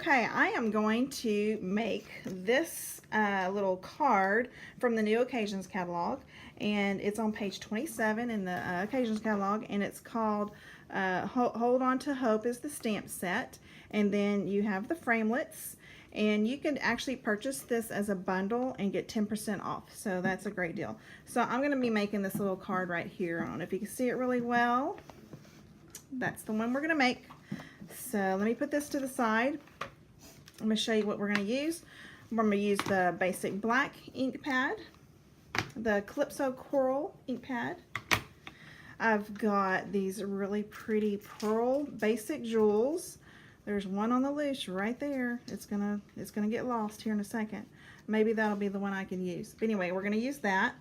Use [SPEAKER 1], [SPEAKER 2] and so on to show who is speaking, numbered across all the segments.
[SPEAKER 1] Okay, I am going to make this little card from the New Occasions catalog, and it's on page 27 in the Occasions catalog, and it's called Hold On to Hope is the stamp set, and then you have the framelits, and you can actually purchase this as a bundle and get 10% off, so that's a great deal. So I'm going to be making this little card right here. I don't know if you can see it really well. That's the one we're going to make. So let me put this to the side. I'm going to show you what we're going to use. We're going to use the basic black ink pad, the Calypso Coral ink pad. I've got these really pretty pearl basic jewels. There's one on the loose right there. It's gonna get lost here in a second. Maybe that'll be the one I can use. But anyway, we're going to use that.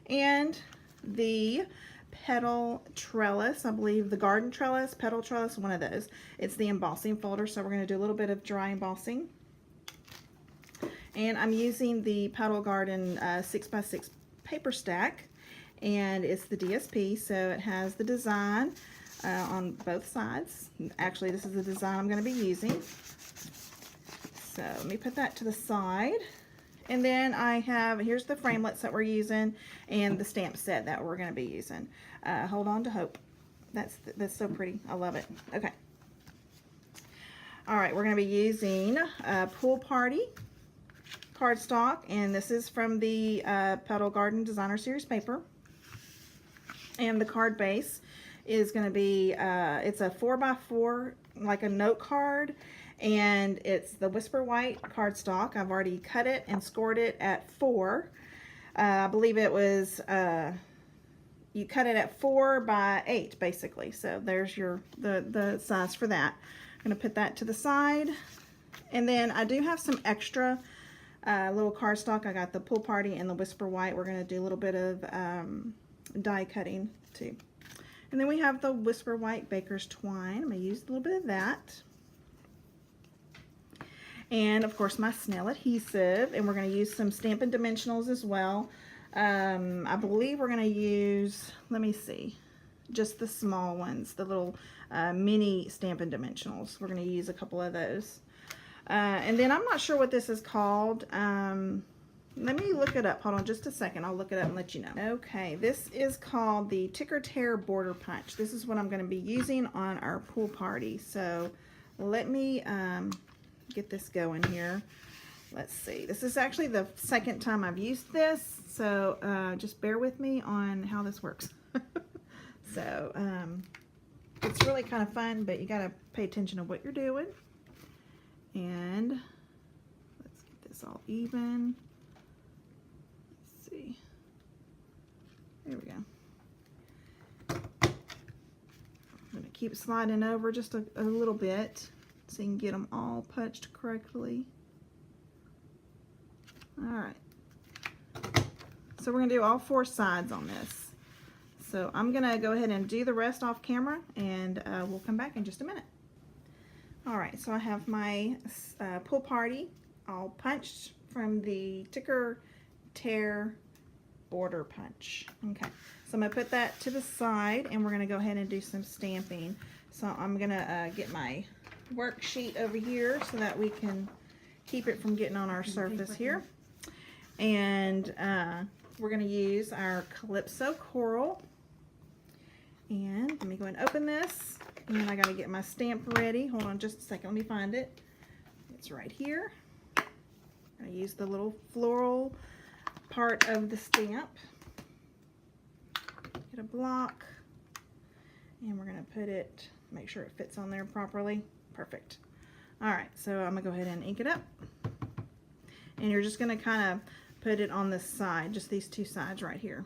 [SPEAKER 1] And the petal trellis, I believe the garden trellis, petal trellis, one of those. It's the embossing folder, so we're going to do a little bit of dry embossing. And I'm using the Petal Garden 6x6 paper stack, and it's the DSP, so it has the design on both sides. Actually, this is the design I'm going to be using. So let me put that to the side. And then I have, here's the framelits that we're using and the stamp set that we're going to be using. Hold On to Hope. That's so pretty. I love it. Okay. All right, we're going to be using Pool Party cardstock, and this is from the Petal Garden Designer Series paper. And the card base is going to be, it's a 4x4, like a note card. And it's the Whisper White cardstock. I've already cut it and scored it at 4. I believe it was, you cut it at 4 by 8 basically. So there's your the size for that. I'm going to put that to the side. And then I do have some extra little cardstock. I got the Pool Party and the Whisper White. We're going to do a little bit of die cutting too. And then we have the Whisper White Baker's Twine. I'm going to use a little bit of that. And of course my snail adhesive, and we're going to use some Stampin' Dimensionals as well. I believe we're going to use, let me see, just the small ones, the little mini Stampin' Dimensionals. We're going to use a couple of those. And then I'm not sure what this is called. Let me look it up. Hold on just a second. I'll look it up and let you know. Okay, this is called the Ticker-Tear Border Punch. This is what I'm going to be using on our pool party. So let me get this going here. Let's see. This is actually the second time I've used this, so just bear with me on how this works. So it's really kind of fun, but you got to pay attention to what you're doing. And let's get this all even. Let's see. There we go. I'm going to keep sliding over just a little bit, so you can get them all punched correctly. Alright. So we're going to do all 4 sides on this. So I'm going to go ahead and do the rest off camera, and we'll come back in just a minute. Alright, so I have my Pool Party all punched from the Ticker-Tear Border Punch. Okay, so I'm going to put that to the side, and we're going to go ahead and do some stamping. So I'm going to get my worksheet over here so that we can keep it from getting on our surface here. And we're going to use our Calypso Coral. And let me go and open this. And I got to get my stamp ready. Hold on just a second. Let me find it. It's right here. I use the little floral part of the stamp. Get a block. And we're going to put it, make sure it fits on there properly. Perfect. Alright, so I'm going to go ahead and ink it up. And you're just going to kind of put it on this side, just these 2 sides right here.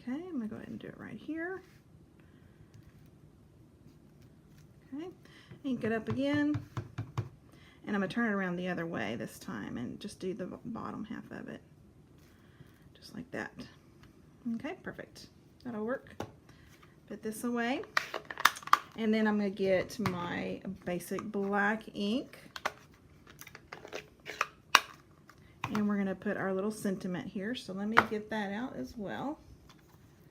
[SPEAKER 1] Okay, I'm going to go ahead and do it right here. Okay, ink it up again. And I'm going to turn it around the other way this time and just do the bottom half of it. Just like that. Okay, perfect. That'll work. Put this away, and then I'm going to get my basic black ink, and we're going to put our little sentiment here. So let me get that out as well.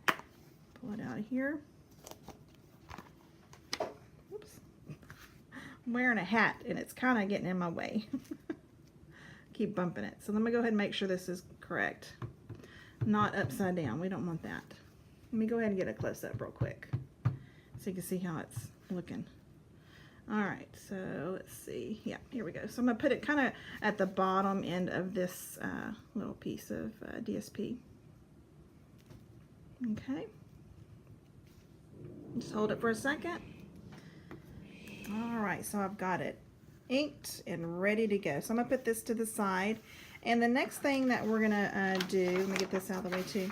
[SPEAKER 1] Pull it out of here. I'm wearing a hat and it's kind of getting in my way. Keep bumping it. So let me go ahead and make sure this is correct. Not upside down. We don't want that. Let me go ahead and get a close-up real quick so you can see how it's looking. All right, so let's see. Yeah, here we go. So I'm going to put it kind of at the bottom end of this little piece of DSP. Okay. Just hold it for a second. All right, so I've got it inked and ready to go. So I'm going to put this to the side. And the next thing that we're going to do, let me get this out of the way too,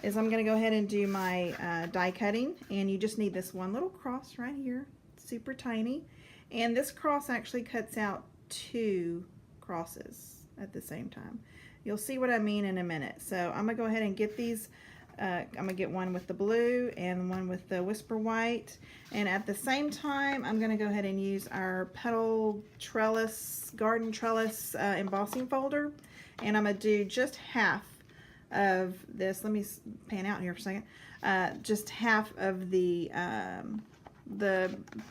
[SPEAKER 1] is I'm going to go ahead and do my die cutting. And you just need this one little cross right here, super tiny. And this cross actually cuts out 2 crosses at the same time. You'll see what I mean in a minute. So I'm going to go ahead and get these. I'm going to get one with the blue and one with the Whisper White. And at the same time, I'm going to go ahead and use our Petal Trellis, Garden Trellis embossing folder. And I'm going to do just half of this. Let me pan out here for a second. Just half of the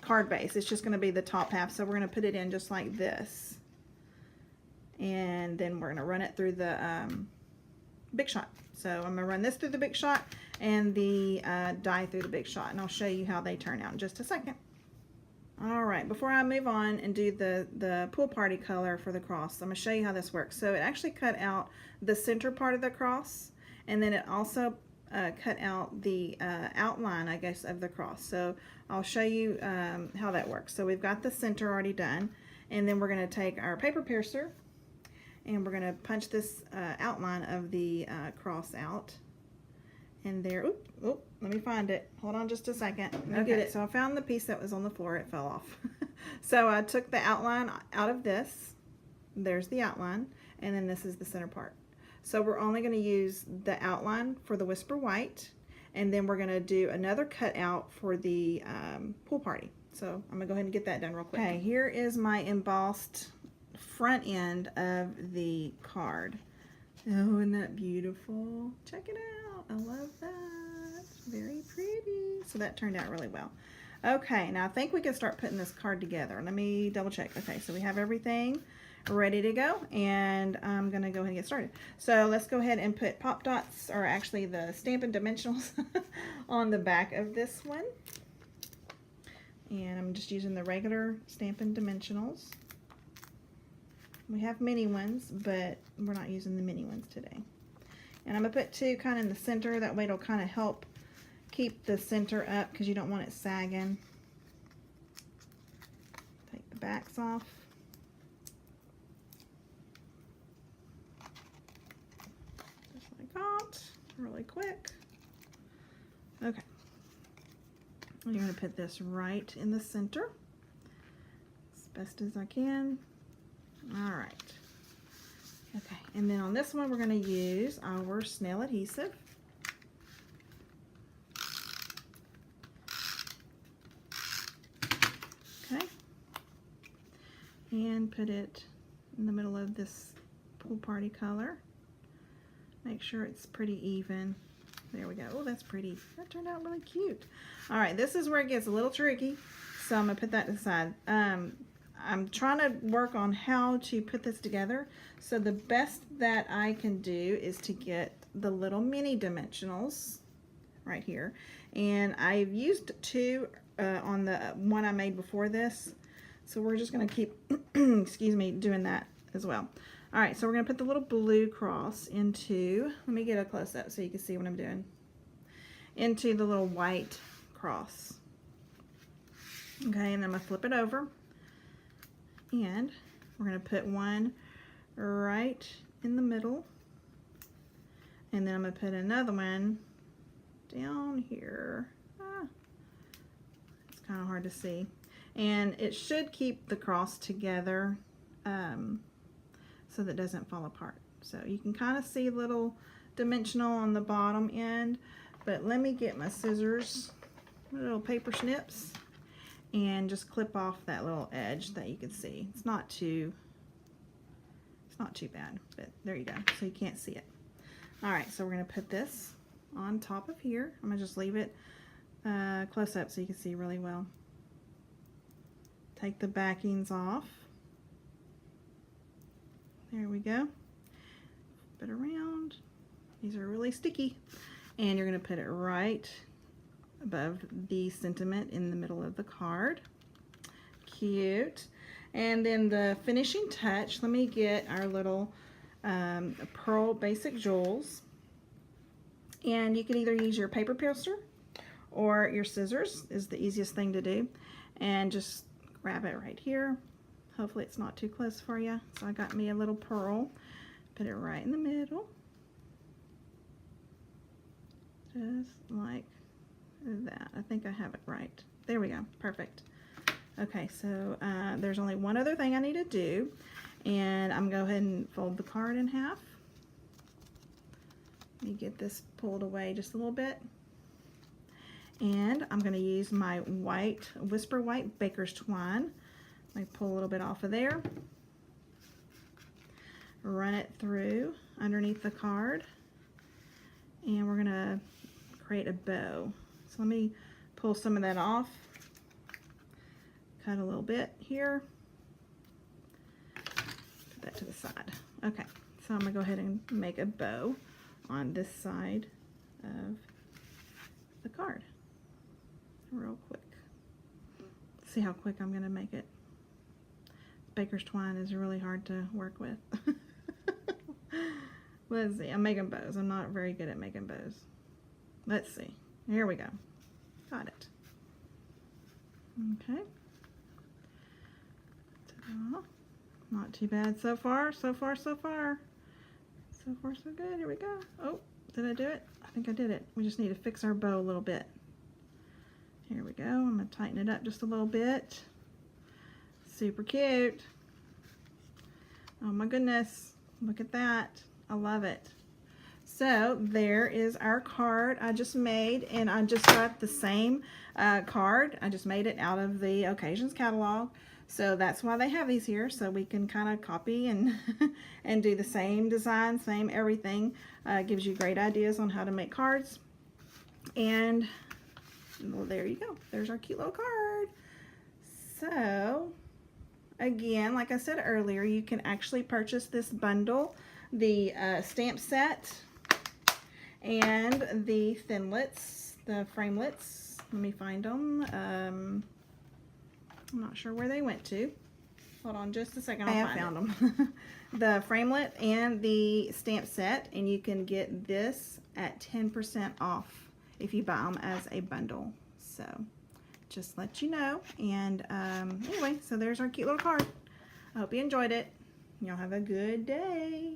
[SPEAKER 1] card base. It's just going to be the top half. So we're going to put it in just like this. And then we're going to run it through the Big Shot. So I'm going to run this through the Big Shot and the die through the Big Shot, and I'll show you how they turn out in just a second. All right, before I move on and do the pool party color for the cross, I'm going to show you how this works. So it actually cut out the center part of the cross, and then it also cut out the outline, I guess, of the cross. So I'll show you how that works. So we've got the center already done, and then we're going to take our paper piercer and we're going to punch this outline of the cross out. And there, let me find it. Hold on just a second. Okay, so I found the piece that was on the floor. It fell off. So I took the outline out of this. There's the outline. And then this is the center part. So we're only going to use the outline for the Whisper White. And then we're going to do another cutout for the pool party. So I'm going to go ahead and get that done real quick. Okay, here is my embossed front end of the card. Oh, isn't that beautiful? Check it out. I love that. Very pretty. So that turned out really well. Okay, now I think we can start putting this card together. Let me double check. Okay, so we have everything ready to go, and I'm going to go ahead and get started. So let's go ahead and put pop dots, or actually the Stampin' Dimensionals, on the back of this one. And I'm just using the regular Stampin' Dimensionals. We have mini ones, but we're not using the mini ones today. And I'm going to put 2 kind of in the center. That way it'll kind of help keep the center up because you don't want it sagging. Take the backs off. Just like that. Really quick. Okay. I'm going to put this right in the center as best as I can. All right. Okay, and then on this one we're going to use our snail adhesive. Okay. And put it in the middle of this pool party color. Make sure it's pretty even. There we go. Oh, that's pretty. That turned out really cute. All right, this is where it gets a little tricky, so I'm going to put that to the side. I'm trying to work on how to put this together. So the best that I can do is to get the little mini dimensionals right here. And I've used 2 on the one I made before this. So we're just going to keep, excuse me, doing that as well. All right, so we're going to put the little blue cross into, let me get a close up so you can see what I'm doing, into the little white cross. Okay, and then I'm going to flip it over. And we're going to put one right in the middle. And then I'm going to put another one down here. It's kind of hard to see. And it should keep the cross together so that it doesn't fall apart. So you can kind of see a little dimensional on the bottom end. But let me get my scissors, little paper snips, and just clip off that little edge that you can see. It's not too bad, but there you go. So you can't see it. All right, so we're gonna put this on top of here. I'm gonna just leave it close up so you can see really well. take the backings off. There we go. Put it around. These are really sticky. And you're going to put it right above the sentiment in the middle of the card. Cute. And then the finishing touch, let me get our little Pearl Basic Jewels. And you can either use your paper piercer or your scissors is the easiest thing to do. And just grab it right here. Hopefully it's not too close for you. So I got me a little pearl. Put it right in the middle. Just like that. I think I have it right. There we go. Perfect. Okay, so there's only one other thing I need to do. And I'm going to go ahead and fold the card in half. Let me get this pulled away just a little bit. And I'm going to use my white, Whisper White Baker's Twine. Let me pull a little bit off of there. Run it through underneath the card. And we're going to create a bow. So let me pull some of that off. Cut a little bit here. Put that to the side. Okay, so I'm going to go ahead and make a bow on this side of the card. Real quick. See how quick I'm going to make it. Baker's twine is really hard to work with. Let's see. I'm making bows. I'm not very good at making bows. Let's see. Here we go. Got it. Okay. Ta-da. Not too bad so far. So far, so far. So far, so good. Here we go. Oh, did I do it? I think I did it. We just need to fix our bow a little bit. Here we go. I'm going to tighten it up just a little bit. Super cute. Oh my goodness. Look at that. I love it. So there is our card I just made, and I just got the same card. I just made it out of the Occasions catalog. So that's why they have these here, so we can kind of copy and and do the same design, same everything. Gives you great ideas on how to make cards. And well, there you go. There's our cute little card. So again, like I said earlier, you can actually purchase this bundle, the stamp set and the thinlets, the framelets. Let me find them. I'm not sure where they went to. Hold on just a second. I found them. The framelit and the stamp set, and you can get this at 10% off if you buy them as a bundle. So just let you know. And anyway, so there's our cute little card. I hope you enjoyed it. Y'all have a good day.